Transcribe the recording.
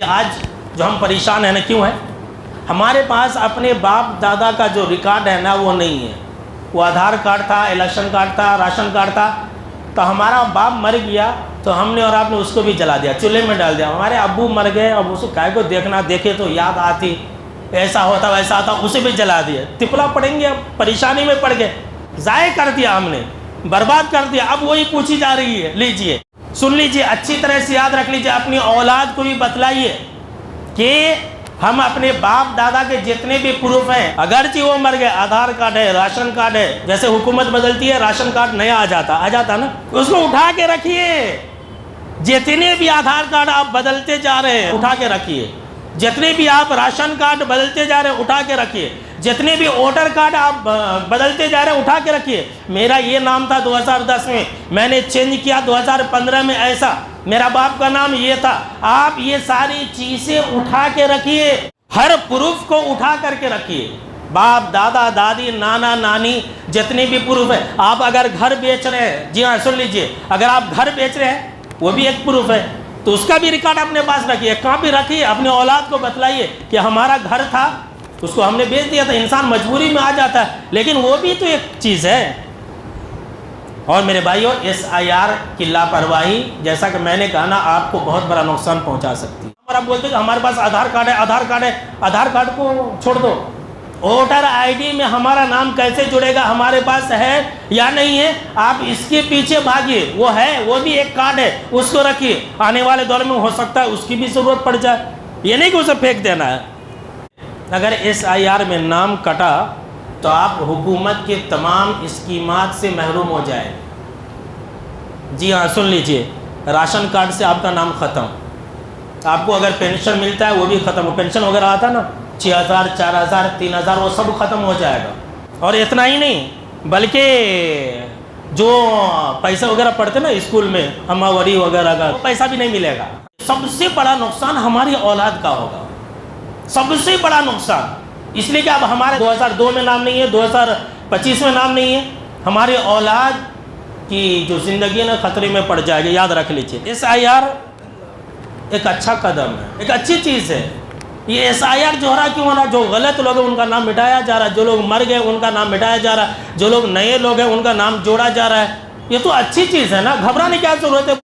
आज जो हम परेशान हैं ना, क्यों है? हमारे पास अपने बाप दादा का जो रिकॉर्ड है ना वो नहीं है। वो आधार कार्ड था, इलेक्शन कार्ड था, राशन कार्ड था। तो हमारा बाप मर गया तो हमने और आपने उसको भी जला दिया, चूल्हे में डाल दिया। हमारे अब्बू मर गए, अब उसको काय को देखना, देखे तो याद आती, ऐसा होता वैसा होता, उसे भी जला दिया। तिपला पड़ेंगे, अब परेशानी में पड़ गए, ज़ाय कर दिया हमने, बर्बाद कर दिया। अब वही पूछी जा रही है। लीजिए, सुन लीजिए, अच्छी तरह से याद रख लीजिए, अपनी औलाद को भी बतलाइए कि हम अपने बाप दादा के जितने भी प्रूफ हैं, अगरचे वो मर गए, आधार कार्ड है, राशन कार्ड है, जैसे हुकूमत बदलती है राशन कार्ड नया आ जाता ना, उसको उठा के रखिए। जितने भी आधार कार्ड आप बदलते जा रहे हैं उठा के रखिए, जितने भी आप राशन कार्ड बदलते जा रहे हैं उठा के रखिए, जितने भी वोटर कार्ड आप बदलते जा रहे हैं उठा के रखिए। मेरा ये नाम था 2010 में, मैंने चेंज किया 2015 में, ऐसा मेरा बाप का नाम ये था। आप ये सारी चीज़ें उठा के रखिए, हर प्रूफ को उठा करके रखिए। बाप दादा दादी नाना नानी जितने भी प्रूफ है। आप अगर घर बेच रहे हैं, जी हाँ सुन लीजिए, अगर आप घर बेच रहे हैं वो भी एक प्रूफ है, तो उसका भी रिकॉर्ड अपने पास रखिए, कॉपी रखिए, अपने औलाद को बतलाइए कि हमारा घर था, उसको हमने बेच दिया था। इंसान मजबूरी में आ जाता है, लेकिन वो भी तो एक चीज़ है। और मेरे भाइयों, SIR की लापरवाही, जैसा कि मैंने कहा ना, आपको बहुत बड़ा नुकसान पहुंचा सकती है। और आप बोलते हैं कि हमारे पास आधार कार्ड है, आधार कार्ड है, आधार कार्ड को छोड़ दो, वोटर ID में हमारा नाम कैसे जुड़ेगा, हमारे पास है या नहीं है, आप इसके पीछे भागिए। वो है, वो भी एक कार्ड है, उसको रखिए। आने वाले दौर में हो सकता है उसकी भी ज़रूरत पड़ जाए, ये नहीं कि उसे फेंक देना है। अगर SIR में नाम कटा तो आप हुकूमत के तमाम स्कीमात से महरूम हो जाए। जी हाँ सुन लीजिए, राशन कार्ड से आपका नाम ख़त्म, आपको अगर पेंशन मिलता है वो भी ख़त्म हो, पेंशन वगैरह आता ना 6000 4000 3000, वो सब ख़त्म हो जाएगा। और इतना ही नहीं, बल्कि जो पैसा वगैरह पढ़ते ना स्कूल में, अम्मावरी वगैरह का, वो पैसा भी नहीं मिलेगा। सबसे बड़ा नुकसान हमारी औलाद का होगा, सबसे बड़ा नुकसान। इसलिए कि अब हमारे 2002 में नाम नहीं है, 2025 में नाम नहीं है, हमारी औलाद की जो ज़िंदगी ना खतरे में पड़ जाएगी, याद रख लीजिए। SIR एक अच्छा कदम है, एक अच्छी चीज़ है। ये SIR जो हो रहा क्यों हो रहा? जो गलत लोग हैं उनका नाम मिटाया जा रहा है, जो लोग मर गए उनका नाम मिटाया जा रहा है, जो लोग नए लोग हैं उनका नाम जोड़ा जा रहा है। ये तो अच्छी चीज़ है ना, घबराने की क्या ज़रूरत है।